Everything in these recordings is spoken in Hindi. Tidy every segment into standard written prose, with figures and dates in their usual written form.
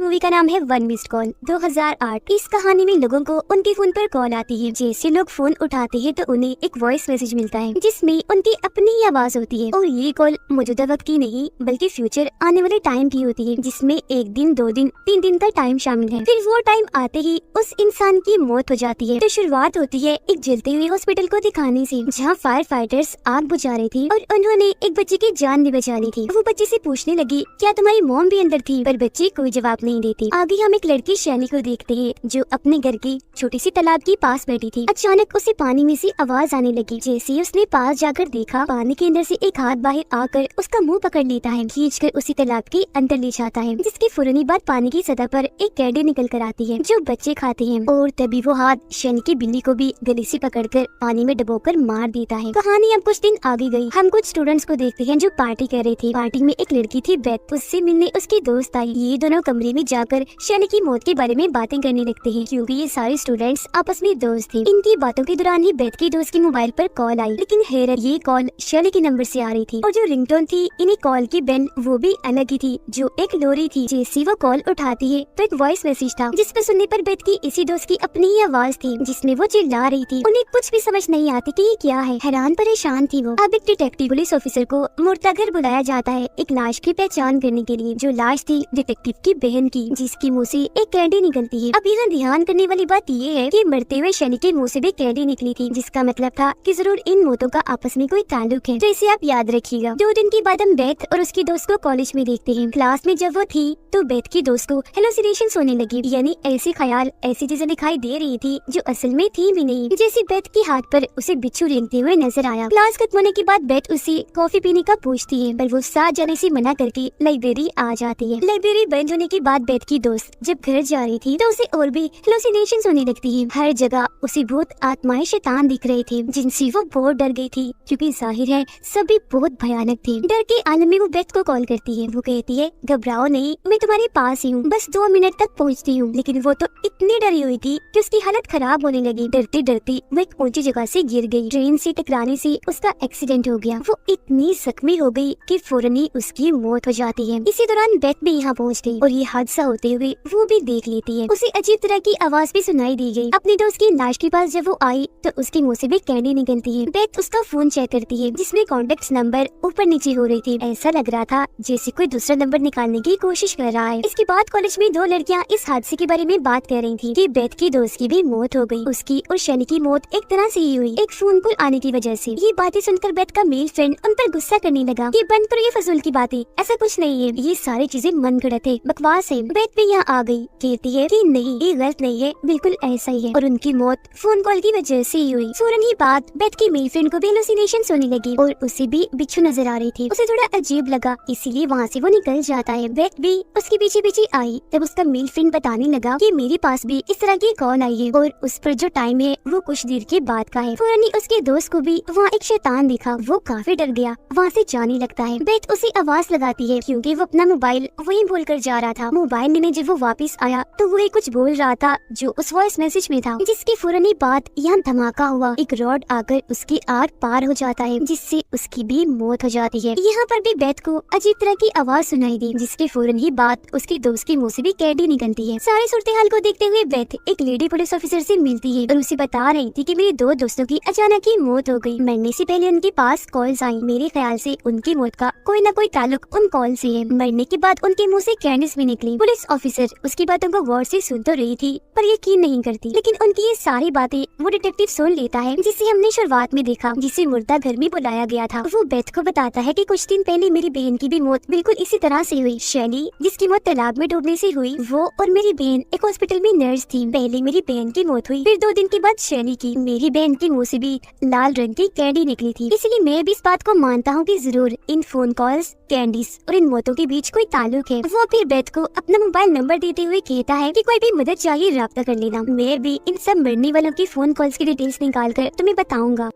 मूवी का नाम है वन मिस्ड कॉल 2008। इस कहानी में लोगों को उनके फोन पर कॉल आती है। जैसे लोग फोन उठाते हैं तो उन्हें एक वॉइस मैसेज मिलता है जिसमें उनकी अपनी ही आवाज होती है और ये कॉल मौजूदा वक्त की नहीं बल्कि फ्यूचर आने वाले टाइम की होती है, जिसमें 1 दिन 2 दिन 3 दिन का टाइम शामिल है। फिर वो टाइम आते ही उस इंसान की मौत हो जाती है। तो शुरुआत होती है एक जलते हुए हॉस्पिटल को दिखाने से, जहाँ फायर फाइटर्स आग बुझा रही थी और उन्होंने एक बच्चे की जान भी बचा ली थी। वो बच्चे से पूछने लगी क्या तुम्हारी मॉम भी अंदर थी, पर बच्ची कोई जवाब नहीं देती। आगे हम एक लड़की शैली को देखते हैं जो अपने घर की छोटी सी तालाब के पास बैठी थी। अचानक उसे पानी में से आवाज आने लगी। जैसे ही उसने पास जाकर देखा, पानी के अंदर से एक हाथ बाहर आकर उसका मुंह पकड़ लेता है, खींचकर उसी तालाब के अंदर ले जाता है, जिसके फौरन बाद पानी की सतह पर एक कैडी निकल कर आती है जो बच्चे खाते हैं। और तभी वो हाथ शैली की बिल्ली को भी गले से पकड़कर पानी में डुबोकर मार देता है। कहानी अब कुछ दिन आगे गई। हम कुछ स्टूडेंट्स को देखते हैं जो पार्टी कर रहे थे। पार्टी में एक लड़की थी बेथ, उससे मिलने उसकी दोस्त आई। ये दोनों कमरे में जाकर शैली की मौत के बारे में बातें करने लगते हैं, क्योंकि ये सारे स्टूडेंट्स आपस में दोस्त थे। इनकी बातों के दौरान ही बेथ की दोस्त के मोबाइल पर कॉल आई, लेकिन हैरत ये कॉल शैली के नंबर से आ रही थी और जो रिंगटोन थी इन्हें कॉल की बेल वो भी अलग ही थी जो एक लोरी थी। जैसी वो कॉल उठाती है तो एक वॉइस मैसेज था जिसपे सुनने पर बेथ की इसी दोस्त की अपनी ही आवाज थी जिसमें वो चिल्ला रही थी। उन्हें कुछ भी समझ नहीं आती कि ये क्या है। हैरान परेशान थी वो। अब एक डिटेक्टिव पुलिस ऑफिसर को मुर्दा घर बुलाया जाता है एक लाश की पहचान करने के लिए, जो लाश थी डिटेक्टिव की बहन की, जिसकी मुँह से एक कैंडी निकलती है। अब यहाँ ध्यान करने वाली बात ये है कि मरते हुए शैली के मुँह से भी कैंडी निकली थी, जिसका मतलब था कि जरूर इन मौतों का आपस में कोई ताल्लुक है। तो इसे आप याद रखिएगा। 2 दिन के बाद हम बेथ और उसकी दोस्त को कॉलेज में देखते हैं। क्लास में जब वो थी तो बेथ की दोस्त को हेलुसिनेशंस होने लगी, यानी ऐसे ख्याल ऐसी चीजें दिखाई दे रही थी जो असल में थी भी नहीं। जैसे बेथ के हाथ पर उसे बिच्छू रेंगते हुए नजर आया। क्लास खत्म होने के बाद बेथ उसे कॉफी पीने का पूछती है, पर वो साथ जाने से मना करके लाइब्रेरी आ जाती है। लाइब्रेरी बंद होने के बाद बेथ की दोस्त जब घर जा रही थी तो उसे और भी हेलुसिनेशंस होने लगती है। हर जगह उसे भूत आत्माएं शैतान दिख रहे थे जिनसे वो बहुत डर गई थी, क्योंकि जाहिर है सभी बहुत भयानक थे। डर के आलम में वो बेथ को कॉल करती है। वो कहती है घबराओ नहीं, मैं तुम्हारे पास ही हूँ, बस 2 मिनट तक पहुँचती हूँ। लेकिन वो तो इतनी डरी हुई थी कि उसकी हालत खराब होने लगी। डरते डरते वो एक ऊंची जगह से गिर गई। ट्रेन से टकराने से उसका एक्सीडेंट हो गया। वो इतनी जख्मी हो गई कि फौरन ही उसकी मौत हो जाती है। इसी दौरान बेथ भी यहाँ पहुँचती और ये हादसा होते हुए वो भी देख लेती है। उसे अजीब तरह की आवाज भी सुनाई दी गई। अपनी दोस्त की लाश के पास जब वो आई तो उसके मुँह से भी कैंडी निकलती है। बेथ उसका फोन चेक करती है जिसमें कॉन्टेक्ट नंबर ऊपर नीचे हो रही थी। ऐसा लग रहा था जैसे कोई दूसरा नंबर निकालने की कोशिश कर रहा है। इसके बाद कॉलेज में 2 लड़कियां इस हादसे के बारे में बात कर रही थी कि बेथ की दोस्त की भी मौत हो गई। उसकी और शैली की मौत एक तरह से ही हुई, एक फोन कॉल आने की वजह से। ये बातें सुनकर बेथ का मेल फ्रेंड उन पर गुस्सा करने लगा कि बंद करो ये फजूल की बातें, ऐसा कुछ नहीं है, ये सारी चीजें मन गढ़ंत है, बकवास है। बेथ भी यहाँ आ गई, कहती है कि नहीं ये गलत नहीं है, बिल्कुल ऐसा ही है और उनकी मौत फोन कॉल की वजह से ही हुई। फौरन ही बात बेथ की मेल फ्रेंड को भी हेलुसिनेशंस होने लगी और उसे भी बिच्छू नजर आ रही थी। उसे थोड़ा अजीब लगा, इसीलिए वहाँ से वो निकल जाता है। बेथ भी उसके पीछे पीछे आई। तब उसका मेल फ्रेंड बताने लगा कि मेरे पास भी इस तरह की कॉल आई है और उस पर जो टाइम है वो कुछ देर के बाद का है। फौरन ही उसके दोस्त को भी वहाँ एक शैतान दिखा। वो काफी डर गया, वहाँ से जाने लगता है। बेथ उसे आवाज लगाती है क्योंकि वो अपना मोबाइल वहीं भूल कर जा रहा था। मोबाइल लेने जब वो वापस आया तो वो कुछ बोल रहा था जो उस वॉइस मैसेज में था, जिसके फौरन ही बाद यहाँ धमाका हुआ। एक रॉड आकर उसकी आग पार हो जाता है जिससे उसकी भी मौत हो जाती है। यहाँ पर भी बेथ को अजीब तरह की आवाज सुनाई दी, जिसके फौरन ही बाद उसके दोस्त के मुँह से भी कैंडी निकलती है। सारे सूरत हाल को देखते हुए बेथ एक लेडी पुलिस ऑफिसर से मिलती है और उसे बता रही थी कि मेरे 2 दोस्तों की अचानक ही मौत हो गई। मरने से पहले उनके पास कॉल्स आई। मेरे ख्याल से उनकी मौत का कोई न कोई ताल्लुक उन कॉल से है। मरने के बाद उनके मुंह से कैंडीज भी निकली। पुलिस ऑफिसर उसकी बातों को गौर से सुन तो रही थी पर यकीन नहीं करती, लेकिन उनकी ये सारी बातें वो डिटेक्टिव सुन लेता है जिसे हमने शुरुआत में देखा, जिसे मुर्दा घर में बुलाया गया था। वो बेथ को बताता है कि कुछ दिन पहले मेरी बहन की भी मौत बिल्कुल इसी तरह से हुई। शैली जिसकी मौत तालाब में डूबने से हुई, वो और मेरी बहन एक हॉस्पिटल में नर्स थी। पहले मेरी बहन की मौत हुई, फिर 2 दिन के बाद शैली की। मेरी बहन के मुंह से भी लाल रंग की कैंडी निकली थी, इसलिए मैं भी इस बात को मानता हूँ कि जरूर इन फोन कॉल्स, कैंडीज और इन मौतों के बीच कोई ताल्लुक है। वो फिर बेथ को अपना मोबाइल नंबर देते हुए कहता है कि कोई भी मदद चाहिए राब्ता कर लेना, मैं भी इन सब मरने वालों की फोन कॉल्स की डिटेल्स निकाल कर तुम्हें बताऊंगा।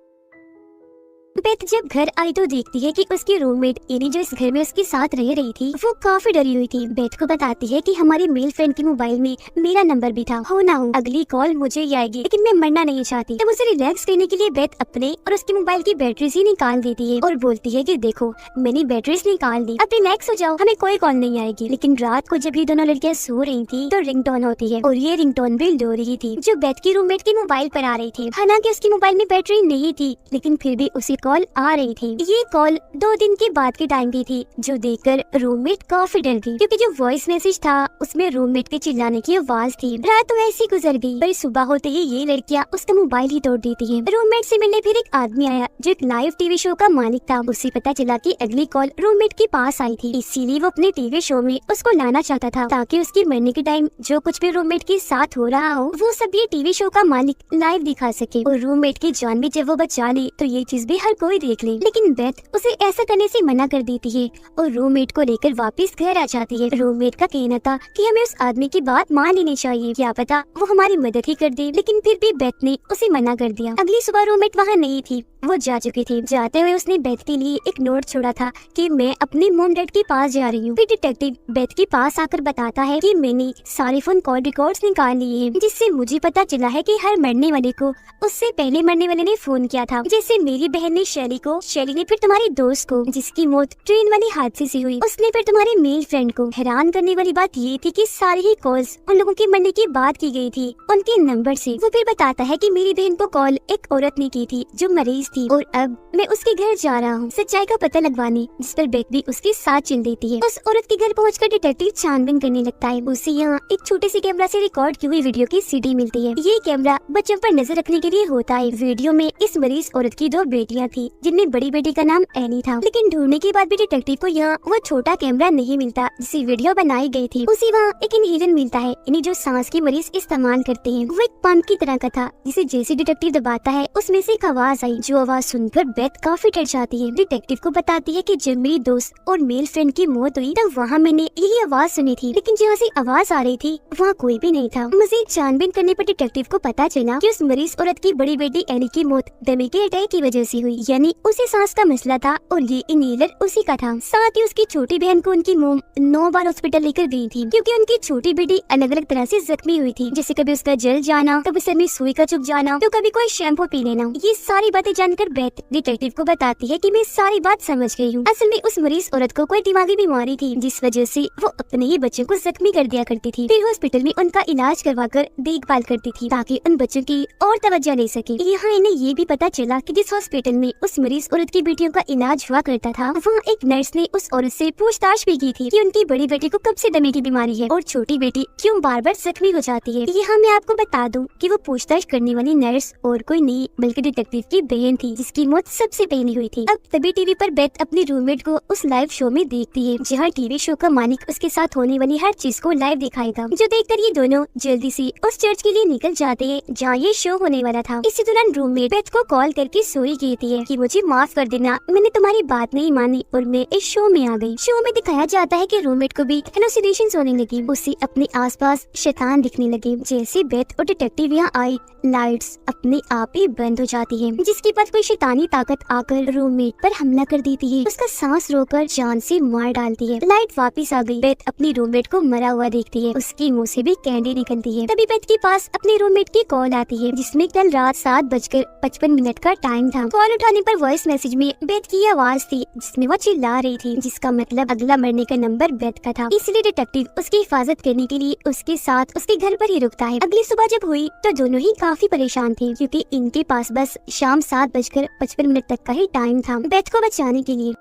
बेथ जब घर आई तो देखती है कि उसकी रूममेट यानी जो इस घर में उसके साथ रह रही थी वो काफी डरी हुई थी। बेथ को बताती है कि हमारी मेल फ्रेंड के मोबाइल में मेरा नंबर भी था, हो ना हो अगली कॉल मुझे ही आएगी, लेकिन मैं मरना नहीं चाहती। तब उसे रिलैक्स करने के लिए बेथ अपने और उसके मोबाइल की बैटरीज ही निकाल देती है और बोलती है कि देखो मैंने बैटरीज निकाल दी, अब रिलैक्स हो जाओ, हमें कोई कॉल नहीं आएगी। लेकिन रात को जब ये दोनों लड़कियां सो रही थी तो रिंगटोन होती है और ये रिंगटोन भी लो रही थी जो बेथ की रूममेट के मोबाइल पर आ रही थी। हालांकि उसके मोबाइल में बैटरी नहीं थी लेकिन फिर भी उसे कॉल आ रही थी। ये कॉल 2 दिन के बाद के टाइम की थी जो देखकर रूममेट काफी डर गई क्योंकि जो वॉइस मैसेज था उसमें रूममेट के चिल्लाने की आवाज थी। रात तो ऐसी गुजर गई पर सुबह होते ही ये लड़कियां उसका मोबाइल ही तोड़ देती है। रूममेट से मिलने फिर एक आदमी आया जो एक लाइव टीवी शो का मालिक था। उसे पता चला कि अगली कॉल रूममेट के पास आई थी, इसीलिए वो अपने टीवी शो में उसको लाना चाहता था ताकि उसकी मरने के टाइम जो कुछ भी रूममेट के साथ हो रहा हो वो सब ये टीवी शो का मालिक लाइव दिखा सके और रूममेट की जान भी जब वो बचा ले तो ये चीज भी हर कोई देख ले। लेकिन बेथ उसे ऐसा करने से मना कर देती है और रूममेट को लेकर वापस घर आ जाती है। रूममेट का कहना था कि हमें उस आदमी की बात मान लेनी चाहिए, क्या पता वो हमारी मदद ही कर दे, लेकिन फिर भी बेथ ने उसे मना कर दिया। अगली सुबह रूममेट वहाँ नहीं थी, वो जा चुकी थी। जाते हुए उसने बेथ के लिए एक नोट छोड़ा था कि मैं अपने मॉम डैड के पास जा रही हूँ। फिर डिटेक्टिव बेथ के पास आकर बताता है कि मैंने सारे फोन कॉल रिकॉर्ड्स निकाल लिए हैं जिससे मुझे पता चला है कि हर मरने वाले को उससे पहले मरने वाले ने फोन किया था। जैसे मेरी बहन ने शैली को, शैली ने फिर तुम्हारी दोस्त को जिसकी मौत ट्रेन वाले हादसे से हुई, उसने फिर तुम्हारे मेल फ्रेंड को। हैरान करने वाली बात ये थी कि सारी ही कॉल्स उन लोगों के मरने की बात की गई थी उनके नंबर से। वो फिर बताता है कि मेरी बहन को कॉल एक औरत ने की थी जो मरीज थी और अब मैं उसके घर जा रहा हूँ सच्चाई का पता लगवाने, जिस पर बेथ भी उसके साथ चल देती है। उस औरत के घर पहुंचकर डिटेक्टिव छानबीन करने लगता है। उसे यहाँ एक छोटे से कैमरा से रिकॉर्ड की हुई वीडियो की सीडी मिलती है। ये कैमरा बच्चों पर नजर रखने के लिए होता है। वीडियो में इस मरीज औरत की 2 बेटियां थी जिनमें बड़ी बेटी का नाम एनी था। लेकिन ढूंढने के बाद भी डिटेक्टिव को यहाँ वो छोटा कैमरा नहीं मिलता जिससे वीडियो बनाई गई थी। उसे वहाँ एक इनहेलर मिलता है, यानी जो सांस के मरीज इस्तेमाल करते हैं। वो एक पंप की तरह का था जिसे जैसे डिटेक्टिव दबाता है उसमें से एक आवाज आई। जो आवाज सुनकर बेथ काफी डर जाती है। डिटेक्टिव को बताती है कि जब मेरी दोस्त और मेल फ्रेंड की मौत हुई तब वहाँ मैंने यही आवाज सुनी थी, लेकिन जहाँ से आवाज आ रही थी वहाँ कोई भी नहीं था। मजीद छानबीन करने पर डिटेक्टिव को पता चला कि उस मरीज औरत की बड़ी बेटी एनी की मौत दमे के अटैक की वजह से हुई, यानी उसे सांस का मसला था और ये इनहेलर उसी का था। साथ ही उसकी छोटी बहन को उनकी मोम 9 बार हॉस्पिटल लेकर गई थी क्योंकि उनकी छोटी बेटी अलग अलग तरह से जख्मी हुई थी, जैसे कभी उसका जल जाना, कभी सर में सुई का चुभ जाना, तो कभी कोई शैम्पू पी लेना। ये सारी बातें जानकर बेथ डिटेक्टिव को बताती है कि मैं सारी बात समझ गई हूँ। असल में उस मरीज औरत को कोई दिमागी बीमारी थी जिस वजह से वो अपने ही बच्चों को जख्मी कर दिया करती थी। फिर हॉस्पिटल में उनका इलाज करवाकर देखभाल करती थी ताकि उन बच्चों की और तवज्जो ले सके। यहाँ इन्हें ये भी पता चला कि जिस हॉस्पिटल में उस मरीज औरत की बेटियों का इलाज हुआ करता था वहाँ एक नर्स ने उस औरत से पूछताछ भी की थी कि उनकी बड़ी बेटी को कब से दमे की बीमारी है और छोटी बेटी क्यों बार बार जख्मी हो जाती है। यहाँ मैं आपको बता दूं कि वो पूछताछ करने वाली नर्स और कोई नहीं बल्कि डिटेक्टिव की बहन थी जिसकी मौत सबसे पहले हुई थी। अब तभी टीवी पर बेथ अपनी रूममेट को उस लाइव शो में देखती है जहाँ टीवी शो का मालिक उसके साथ होने वाली हर चीज को लाइव दिखाएगा, जो देखकर ये दोनों जल्दी से उस चर्च के लिए निकल जाते हैं जहाँ ये शो होने वाला था। इसी दौरान रूममेट बेथ को कॉल करके सॉरी कहती है कि मुझे माफ कर देना, मैंने तुम्हारी बात नहीं मानी और मैं इस शो में आ गई। शो में दिखाया जाता है कि रूममेट को भी हेलुसिनेशंस होने लगी, उसे अपने आसपास शैतान दिखने लगे। जैसे बेथ और डिटेक्टिव यहाँ आई लाइट्स अपने आप ही बंद हो जाती है, जिसके बाद कोई शैतानी ताकत आकर रूममेट पर हमला कर देती है, उसका सांस रोककर जान से मार डालती है। लाइट वापस आ गई। बेथ अपनी रूममेट को मरा हुआ देखती है, उसके मुंह से भी कैंडी निकलती है। तभी बेथ के पास अपने रूममेट की कॉल आती है जिसमें कल रात 7:55 का टाइम था। कॉल उठाने पर वॉइस मैसेज में बेथ की आवाज थी जिसमें वो चिल्ला रही थी, जिसका मतलब अगला मरने का नंबर बेथ का था। इसलिए डिटेक्टिव उसकी हिफाजत करने के लिए उसके साथ उसके घर पर ही रुकता है। अगली सुबह जब हुई तो दोनों ही काफी परेशान थे क्योंकि इनके पास बस शाम 7:55 तक का ही टाइम था बेथ को बचाने के लिए।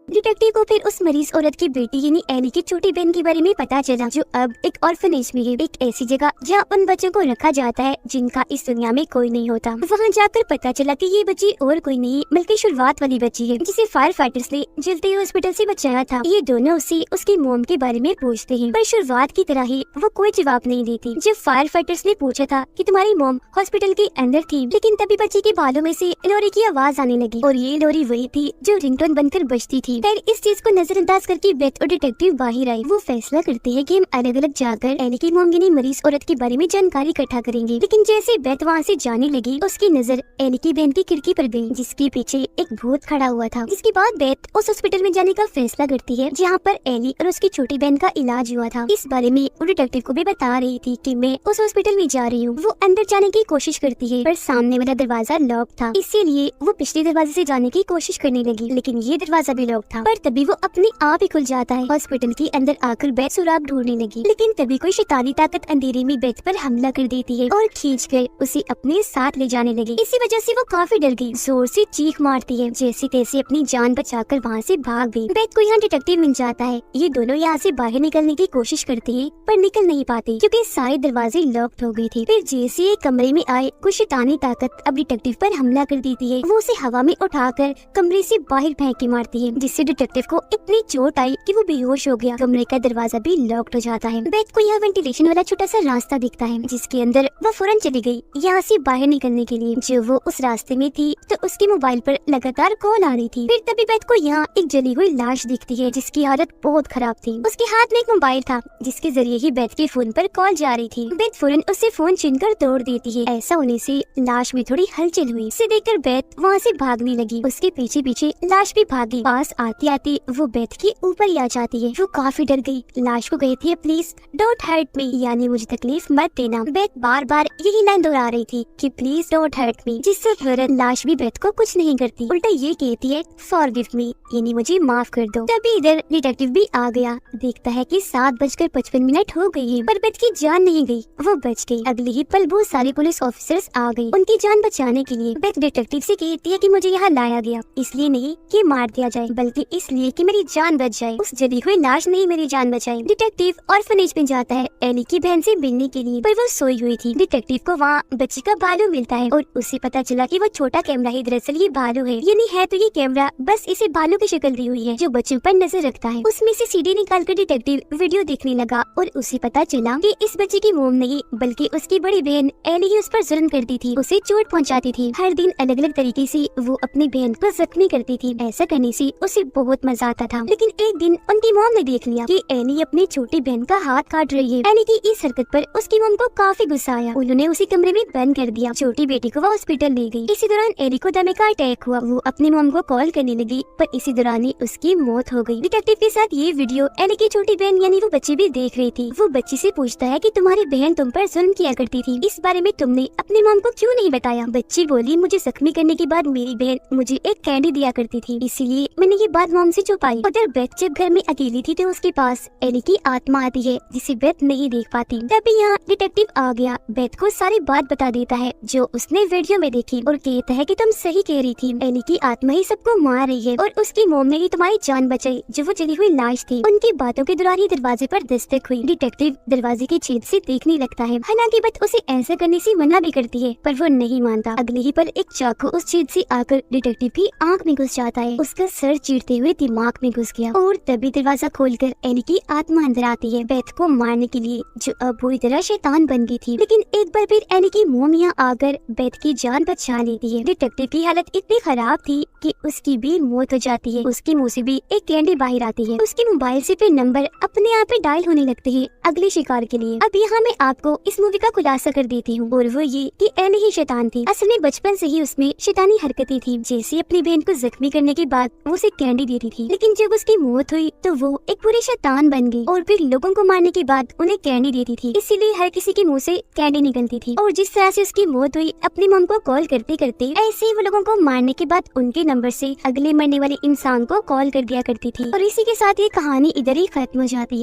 डिटेक्टिव को फिर उस मरीज औरत की बेटी यानी एनी की छोटी बहन के बारे में पता चला जो अब एक ऑर्फनेज में है, एक ऐसी जगह जहाँ उन बच्चों को रखा जाता है जिनका इस दुनिया में कोई नहीं होता। वहाँ जाकर पता चला कि ये बच्ची और कोई नहीं बल्कि शुरुआत वाली बच्ची है जिसे फायर फाइटर्स ने जलते हॉस्पिटल से बचाया था। ये दोनों उसे उसकी मोम के बारे में पूछते हैं पर शुरुआत की तरह ही वो कोई जवाब नहीं देती। जब फायर फाइटर्स ने पूछा था कि तुम्हारी मोम हॉस्पिटल के अंदर थी, लेकिन तभी बच्ची के बालों में से लोरी की आवाज आने लगी और ये लोरी वही थी जो रिंगटोन बनकर बजती थी। फिर इस चीज को नजरअंदाज करके बेथ और डिटेक्टिव बाहर आए। वो फैसला करते हैं कि हम अलग अलग जाकर एली की मोम यानी मरीज औरत के बारे में जानकारी इकट्ठा करेंगे। लेकिन जैसे बेथ वहाँ से जाने लगी, उसकी नजर एली की बहन की खिड़की पर गई, जिसके पीछे एक भूत खड़ा हुआ था। इसके बाद बेथ उस हॉस्पिटल में जाने का फैसला करती है जहाँ पर एली और उसकी छोटी बहन का इलाज हुआ था। इस बारे में वो डिटेक्टिव को भी बता रही थी कि मैं उस हॉस्पिटल में जा रही हूँ। वो अंदर जाने की कोशिश करती है पर सामने वाला दरवाजा लॉक था, इसीलिए वो पिछले दरवाजे से जाने की कोशिश करने लगी, लेकिन ये दरवाजा भी लॉक था। पर तभी वो अपने आप ही खुल जाता है। हॉस्पिटल के अंदर आकर बेथ सुराग ढूंढने लगी, लेकिन तभी कोई शैतानी ताकत अंधेरे में बेथ पर हमला कर देती है और खींचकर उसे अपने साथ ले जाने लगी। इसी वजह से वो काफी डर गई, जोर से चीख मारती है, जैसे तैसे अपनी जान बचाकर वहाँ से भाग गई। बेथ को यहाँ डिटेक्टिव मिल जाता है। ये दोनों यहाँ से बाहर निकलने की कोशिश करते हैं पर निकल नहीं पाते क्योंकि सारे दरवाजे लॉक्ड हो गए थे। फिर जैसे ये कमरे में आए, कुछ शैतानी ताकत अब डिटेक्टिव पर हमला कर देती है। वो उसे हवा में उठाकर कमरे से बाहर फेंक के मारती है, जिससे डिटेक्टिव को इतनी चोट आई कि वो बेहोश हो गया। कमरे का दरवाजा भी लॉक्ड हो जाता है। बेथ को यहाँ वेंटिलेशन वाला छोटा सा रास्ता दिखता है, जिसके अंदर वो फौरन चली गई यहाँ से बाहर निकलने के लिए। जो वो उस रास्ते में थी तो उसके मोबाइल पर लगातार कॉल आ रही थी। फिर तभी बेथ को यहाँ एक जली हुई लाश दिखती है, जिसकी हालत बहुत खराब थी। उसके हाथ में एक मोबाइल था, जिसके जरिए ही बेथ के फोन पर कॉल जा रही थी। बेथ फौरन उससे फोन छीनकर तोड़ देती है। ऐसा होने से लाश में थोड़ी हलचल हुई। इसे देखकर बेथ वहाँ से भागने लगी। उसके पीछे पीछे लाश भी भागी। पास आती आती वो बेथ के ऊपर ही आ जाती है। वो काफी डर गई। लाश को कहती है, प्लीज डोंट हर्ट मी, यानी मुझे तकलीफ मत देना। बेथ बार बार यही लाइन दोहरा रही थी कि प्लीज डोंट हर्ट मी, जिससे फौरन लाश भी बेथ को कुछ नहीं करती, उल्टा ये कहती है फॉरगिव मी, यानी मुझे माफ कर दो। तभी इधर डिटेक्टिव भी आ गया। देखता है कि 7:55 हो गई है, पर बेथ की जान नहीं गई, वो बच गई। अगले ही पल बहुत सारे पुलिस ऑफिसर्स आ गए उनकी जान बचाने के लिए। बेथ डिटेक्टिव से कहती है कि मुझे यहाँ लाया गया इसलिए नहीं कि मार दिया जाए, बल्कि इसलिए कि मेरी जान बच जाए। उस जली हुई लाश ने मेरी जान बचाई। डिटेक्टिव ऑर्फनेज में जाता है एली की बहन से मिलने के लिए, पर वो सोई हुई थी। डिटेक्टिव को वहाँ बच्ची का भालू मिलता है और उसे पता चला कि वो छोटा कैमरा ही दरअसल ये भालू है। यानी है तो ये कैमरा, बस इसे भालू की शक्ल दी हुई है जो बच्चों पर नजर रखता है। उसमें से सीडी निकालकर डिटेक्टिव वीडियो देखने लगा और उसे पता चला कि इस बच्चे की मोम नहीं बल्कि उसकी बड़ी बहन एली ही उस पर जुल्म करती थी, उसे चोट पहुंचाती थी। हर दिन अलग अलग तरीके से वो अपनी बहन को जख्मी करती थी। ऐसा करने से उसे बहुत मजा आता था। लेकिन एक दिन उनकी मोम ने देख लिया कि एली अपनी छोटी बहन का हाथ काट रही है। एली की इस हरकत पर उसकी मोम को काफी गुस्सा आया। उन्होंने उसे कमरे में बंद कर दिया। छोटी बेटी को वो हॉस्पिटल ले गई। इसी दौरान एली को दमे का अटैक हुआ। वो अपनी मोम को कॉल करने लगी, पर इसी दौरान ही उसकी मौत हो गई। डिटेक्टिव के साथ ये वीडियो एली की छोटी बहन यानी वो बच्ची भी देख रही थी। वो बच्ची से पूछता है कि तुम्हारी बहन तुम पर जुल्म किया करती थी, इस बारे में तुमने अपनी मोम को क्यों नहीं बताया? बच्ची बोली, मुझे जख्मी करने के बाद मेरी बहन मुझे एक कैंडी दिया करती थी, इसीलिए मैंने ये बात मोम से छुपाई। उधर बेथ जब घर में अकेली थी तो उसके पास एली की आत्मा आती है जिसे बेथ नहीं देख पाती। तभी यहाँ डिटेक्टिव आ गया। बेथ को सारी बात बता देता है जो उसने वीडियो में देखी और कहता है कि तुम सही कह रही थी, एली की आत्मा ही सबको मार रही है और उसकी मोम ने ही तुम्हारी जान बचाई जो वो जली हुई लाश थी। उनकी बातों के दौरान ही दरवाजे पर दस्तक हुई। डिटेक्टिव दरवाजे की छेद से देखने लगता है। हालांकि बेथ उसे ऐसा करने से मना भी करती है, पर वो नहीं मानता। अगले ही पल एक चाकू उस छेद से आकर डिटेक्टिव की आंख में घुस जाता है। उसका सर चीरते हुए दिमाग में घुस गया और तभी दरवाजा खोलकर एली की आत्मा अंदर आती है बेथ को मारने के लिए, जो अब पूरी तरह शैतान बन गई थी। लेकिन एक बार फिर एली की मोम यहाँ आकर बेथ की जान बचा लेती है। डिटेक्टिव की हालत इतनी खराब थी कि उसकी भी मौत हो जाती है। उसके मुंह से भी एक कैंडी बाहर आती है। उसके मोबाइल से फिर नंबर अपने आप ही डायल होने लगते हैं अगले शिकार के लिए। अब यहाँ मैं आपको इस मूवी का खुलासा कर देती हूँ, और वो ये कि एली ही शैतान थी। असल में बचपन से ही उसमें शैतानी हरकतें थी। जैसे अपनी बहन को जख्मी करने के बाद वो उसे कैंडी देती थी, लेकिन जब उसकी मौत हुई तो वो एक पूरी शैतान बन गई और फिर लोगों को मारने के बाद उन्हें कैंडी देती थी। इसीलिए हर किसी के मुंह से कैंडी निकलती थी। और जिस तरह से उसकी मौत हुई, अपनी मम को कॉल करते करते ऐसे ही वो लोगों को मारने के बाद उनके नंबर से अगले मरने वाले इंसान को कॉल कर दिया करती थी। और इसी के साथ ये कहानी इधर ही खत्म हो जाती है।